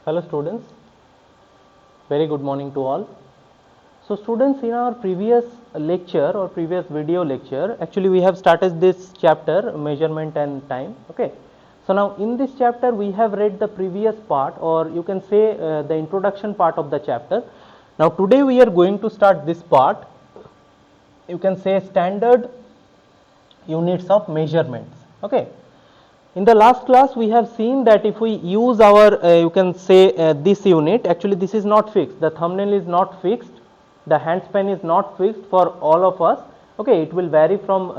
Hello students, very good morning to all. So students, in our previous lecture or previous video lecture, actually we have started this chapter measurement and time. Okay. So now in this chapter we have read the previous part, or you can say the introduction part of the chapter. Now today we are going to start this part, you can say standard units of measurements. Okay. In the last class we have seen that if we use our you can say this unit, actually this is not fixed, the thumbnail is not fixed, the handspan is not fixed for all of us. Okay, it will vary from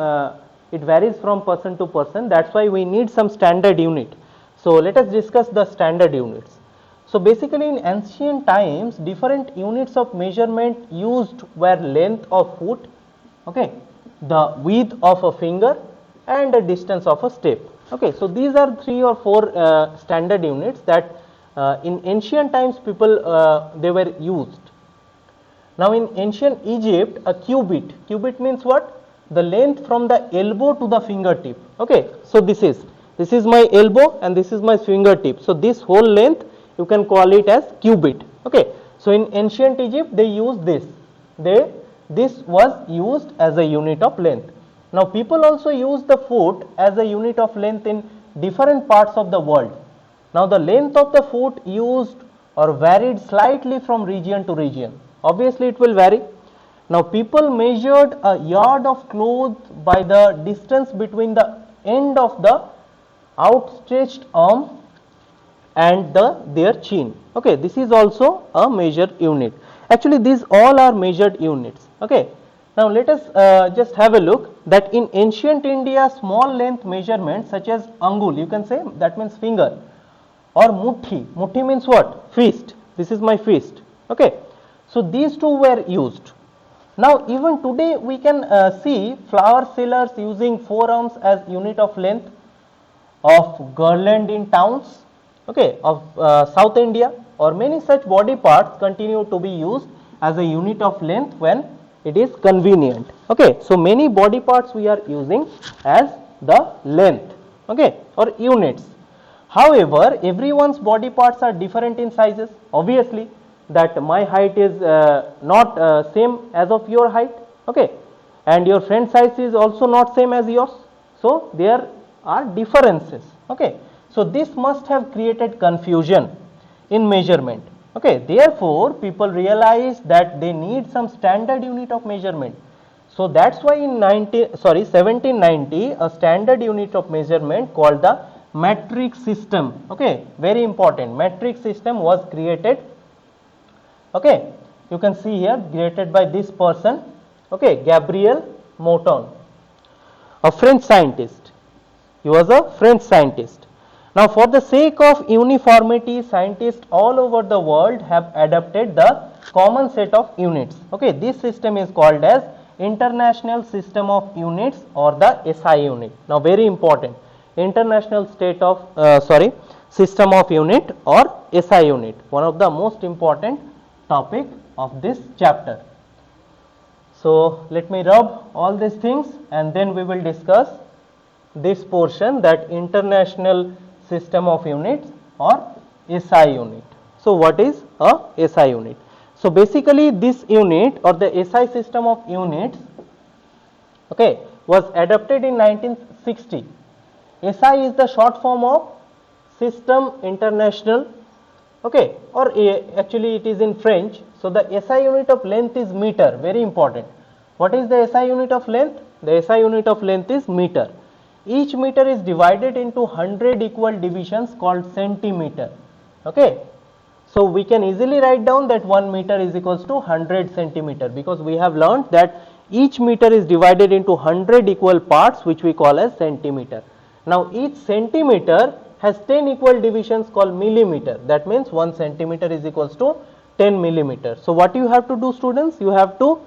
it varies from person to person, that's why we need some standard unit. So let us discuss the standard units. So basically in ancient times different units of measurement used were length of foot, okay, the width of a finger and the distance of a step. Okay, so these are 3 or 4 standard units that in ancient times people they were used. Now in ancient Egypt, a cubit means what? The length from the elbow to the fingertip. Okay, so this is my elbow and this is my fingertip. So this whole length you can call it as cubit. Okay, so in ancient Egypt they used this. This was used as a unit of length. Now people also use the foot as a unit of length in different parts of the world. Now the length of the foot used or varied slightly from region to region. Obviously it will vary. Now people measured a yard of cloth by the distance between the end of the outstretched arm and their chin. Okay, this is also a measured unit. Actually these all are measured units. Okay. Now let us just have a look that in ancient India small length measurements such as angul, you can say that means finger, or muthi means what? Fist. This is my fist. Okay. So these two were used. Now even today we can see flower sellers using forearms as unit of length, of garland in towns, okay, of South India, or many such body parts continue to be used as a unit of length when it is convenient. Okay, so many body parts we are using as the length, okay, or units. However, everyone's body parts are different in sizes. Obviously that my height is not same as of your height, okay, and your friend size is also not same as yours, so there are differences. Okay, so this must have created confusion in measurement. Okay, therefore people realized that they need some standard unit of measurement. So that's why in 1790 a standard unit of measurement called the metric system, okay, very important, metric system was created. Okay, you can see here created by this person, okay, Gabriel Moton, a French scientist. He was a French scientist. Now for the sake of uniformity, scientists all over the world have adopted the common set of units. Okay, this system is called as International System of Units or the SI unit. Now very important, International System of Unit or SI unit, one of the most important topic of this chapter. So let me rub all these things and then we will discuss this portion, that International System of Units or SI unit. So what is a SI unit? So basically this unit or the SI system of units, okay, was adopted in 1960. SI is the short form of System International, okay, or actually it is in French. So the SI unit of length is meter, very important. What is the SI unit of length? The SI unit of length is meter. Each meter is divided into 100 equal divisions called centimeter. Okay, so we can easily write down that 1 meter is equals to 100 centimeter, because we have learned that each meter is divided into 100 equal parts which we call as centimeter. Now each centimeter has 10 equal divisions called millimeter. That means 1 centimeter is equals to 10 millimeter. So what you have to do, students, you have to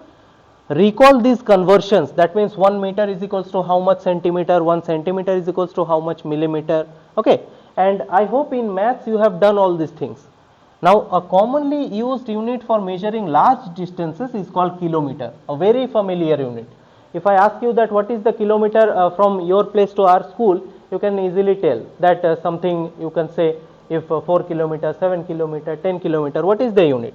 recall these conversions. That means 1 meter is equals to how much centimeter, 1 centimeter is equals to how much millimeter. Okay, and I hope in maths you have done all these things. Now a commonly used unit for measuring large distances is called kilometer, a very familiar unit. If I ask you that what is the kilometer from your place to our school, you can easily tell that something, you can say if 4 kilometer, 7 kilometer, 10 kilometer, what is the unit?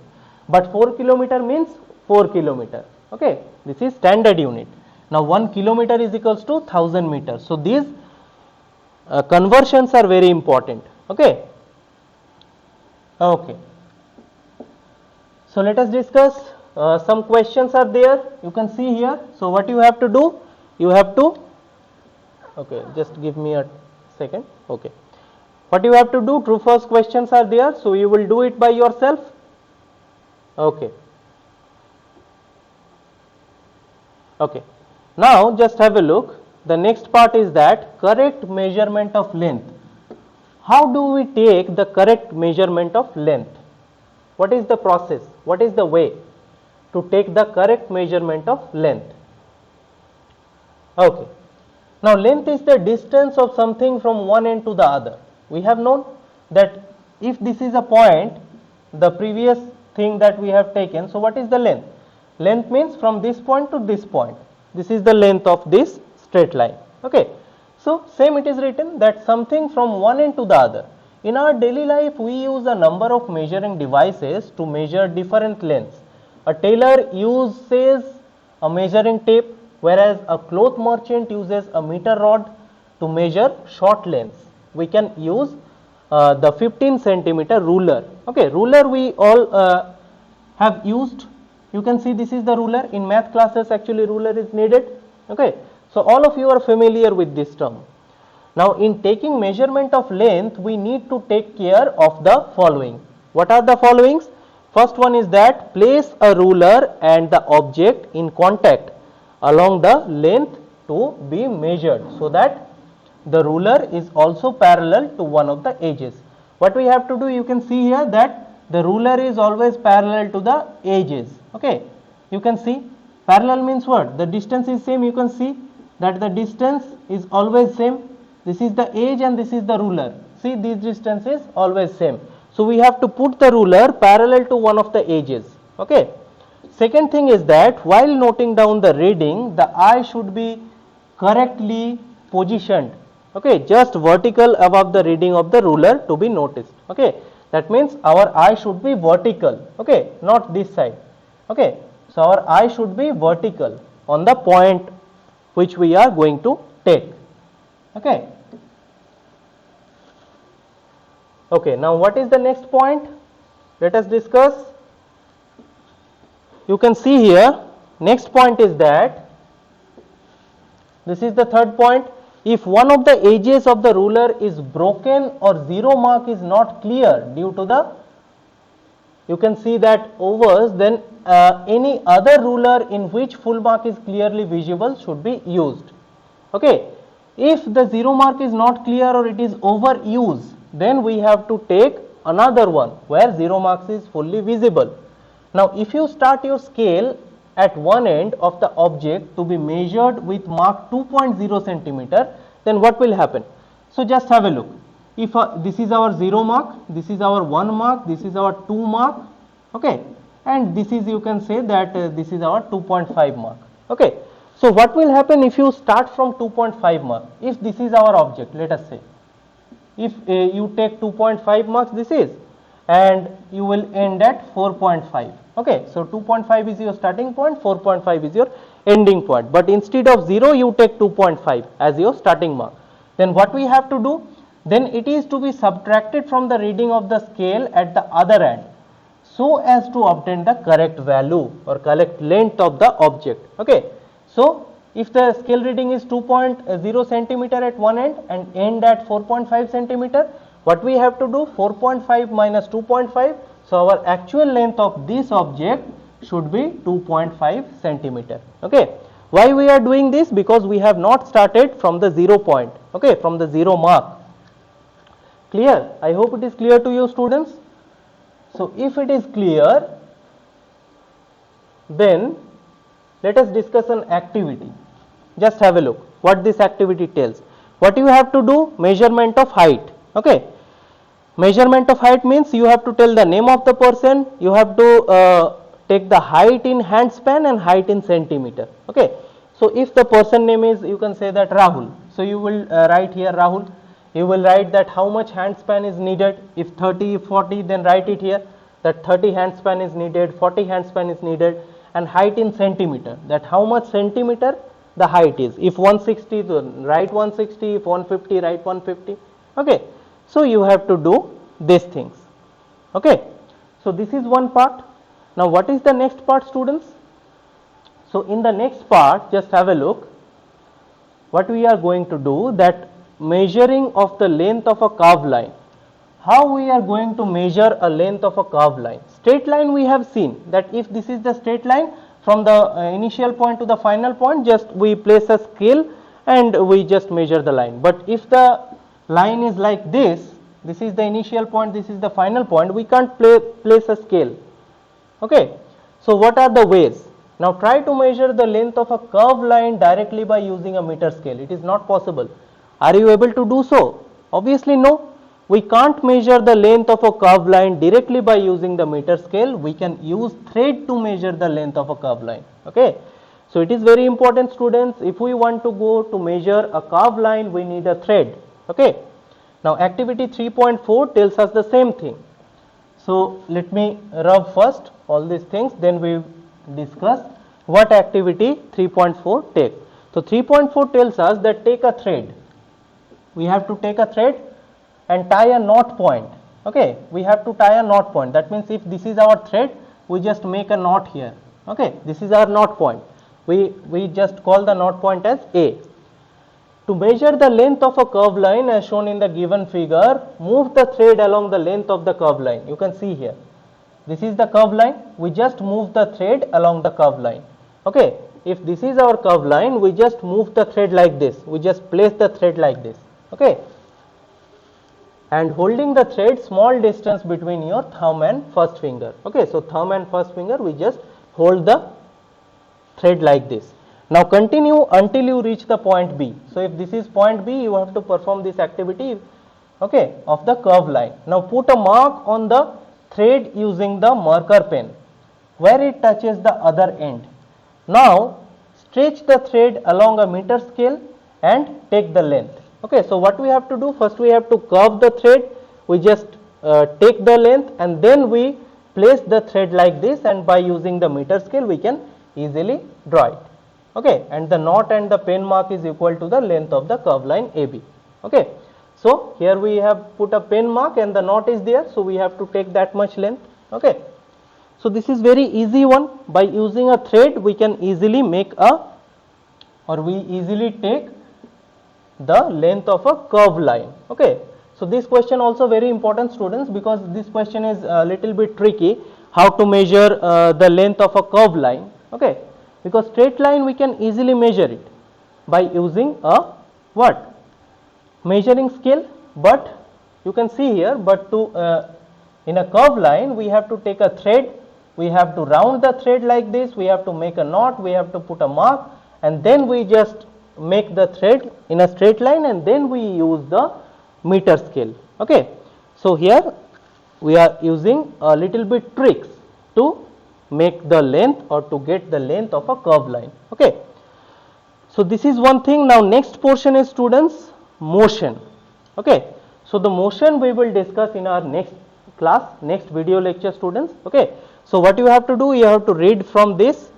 But 4 kilometer means 4 kilometer. Okay, this is standard unit. Now 1 kilometer is equals to 1000 meters. So these conversions are very important. Okay. Okay. So let us discuss. Some questions are there. You can see here. So what you have to do? You have to. Okay, just give me a second. Okay. What you have to do? True false questions are there. So you will do it by yourself. Okay. Okay. Now just have a look. The next part is that correct measurement of length. How do we take the correct measurement of length? What is the process? What is the way to take the correct measurement of length? Okay. Now length is the distance of something from one end to the other. We have known that if this is a point, the previous thing that we have taken, so what is the length? Length means from this point to this point. This is the length of this straight line. Okay. So same it is written that something from one end to the other. In our daily life, we use a number of measuring devices to measure different lengths. A tailor uses a measuring tape, whereas a cloth merchant uses a meter rod to measure short lengths. We can use the 15 centimeter ruler. Okay, ruler we all have used. You can see this is the ruler. In math classes, actually ruler is needed. Okay, so all of you are familiar with this term. Now in taking measurement of length, we need to take care of the following. What are the followings? First one is that place a ruler and the object in contact along the length to be measured, so that the ruler is also parallel to one of the edges. What we have to do, you can see here that the ruler is always parallel to the edges. Okay, you can see parallel means what? The distance is same. You can see that the distance is always same. This is the edge and this is the ruler. See, this distance is always same. So we have to put the ruler parallel to one of the edges. Okay. Second thing is that while noting down the reading, the eye should be correctly positioned. Okay, just vertical above the reading of the ruler to be noticed. Okay, that means our eye should be vertical. Okay, not this side. Okay, so our eye should be vertical on the point which we are going to take. Okay. Okay, now what is the next point? Let us discuss. You can see here, next point is that, this is the third point, if one of the edges of the ruler is broken or zero mark is not clear due to the, you can see that overs, then any other ruler in which full mark is clearly visible should be used. Okay. If the zero mark is not clear or it is overused, then we have to take another one where zero marks is fully visible. Now if you start your scale at one end of the object to be measured with mark 2.0 centimeter, then what will happen? So just have a look. If this is our 0 mark, this is our 1 mark, this is our 2 mark, okay, and this is, you can say that this is our 2.5 mark. Okay. So what will happen if you start from 2.5 mark? If this is our object, let us say, if you take 2.5 marks, this is, and you will end at 4.5. Okay, so 2.5 is your starting point, 4.5 is your ending point. But instead of 0, you take 2.5 as your starting mark. Then what we have to do? Then it is to be subtracted from the reading of the scale at the other end, so as to obtain the correct value or correct length of the object. Okay. So if the scale reading is 2.0 centimeter at one end and end at 4.5 centimeter, what we have to do? 4.5 minus 2.5. So our actual length of this object should be 2.5 centimeter. Okay. Why we are doing this? Because we have not started from the 0 point. Okay, from the 0 mark. Clear? I hope it is clear to you, students. So if it is clear, then let us discuss an activity. Just have a look what this activity tells. What you have to do? Measurement of height. Okay. Measurement of height means you have to tell the name of the person. You have to take the height in hand span and height in centimeter. Okay. So if the person name is, you can say that Rahul. So you will write here Rahul. you will write that how much hand span is needed. If 30, if 40, then write it here that 30 hand span is needed, 40 hand span is needed, and height in centimeter, that how much centimeter the height is. If 160, then write 160, if 150, write 150. Okay, so you have to do these things. Okay, so this is one part. Now what is the next part, students? So in the next part, just have a look. What we are going to do, that measuring of the length of a curved line. How we are going to measure a length of a curved line? Straight line we have seen that if this is the straight line from the initial point to the final point, just we place a scale and we just measure the line. But if the line is like this is the initial point, this is the final point, we can't place a scale. Okay, so what are the ways? Now try to measure the length of a curved line directly by using a meter scale. It is not possible. Are you able to do so? Obviously no. We can't measure the length of a curved line directly by using the meter scale. We can use thread to measure the length of a curved line. Okay, so it is very important, students. If we want to go to measure a curved line, we need a thread. Okay, now activity 3.4 tells us the same thing. So let me rub first all these things, then we discuss what activity 3.4 take. So 3.4 tells us that take a thread. We have to take a thread and tie a knot point. Okay, we have to tie a knot point. That means if this is our thread, we just make a knot here. Okay, this is our knot point. We just call the knot point as A. To measure the length of a curved line as shown in the given figure, move the thread along the length of the curved line. You can see here. This is the curved line. We just move the thread along the curved line. Okay, if this is our curved line, we just move the thread like this. We just place the thread like this. Okay, and holding the thread small distance between your thumb and first finger. Okay, so thumb and first finger, we just hold the thread like this. Now continue until you reach the point B. So if this is point B, you have to perform this activity, okay, of the curved line. Now put a mark on the thread using the marker pen where it touches the other end. Now stretch the thread along a meter scale and take the length. Okay, so what we have to do, first we have to curve the thread. We just take the length and then we place the thread like this, and by using the meter scale we can easily draw it. Okay, and the knot and the pen mark is equal to the length of the curved line AB. Okay, so here we have put a pen mark and the knot is there, so we have to take that much length. Okay, so this is very easy one. By using a thread we can easily make a, or we easily take the length of a curved line. Okay, so this question also very important, students, because this question is a little bit tricky, how to measure the length of a curved line. Okay, because straight line we can easily measure it by using a what, measuring scale, but you can see here, but to in a curved line we have to take a thread, we have to round the thread like this, we have to make a knot, we have to put a mark, and then we just make the thread in a straight line, and then we use the meter scale. Okay, so here we are using a little bit tricks to make the length or to get the length of a curved line. Okay, so this is one thing. Now next portion is, students, motion. Okay, so the motion we will discuss in our next class, next video lecture, students. Okay, so what you have to do, you have to read from this,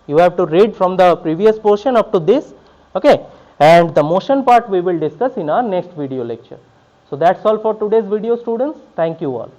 you have to read from the previous portion up to this. Okay, and the motion part we will discuss in our next video lecture. So that's all for today's video, students. Thank you all.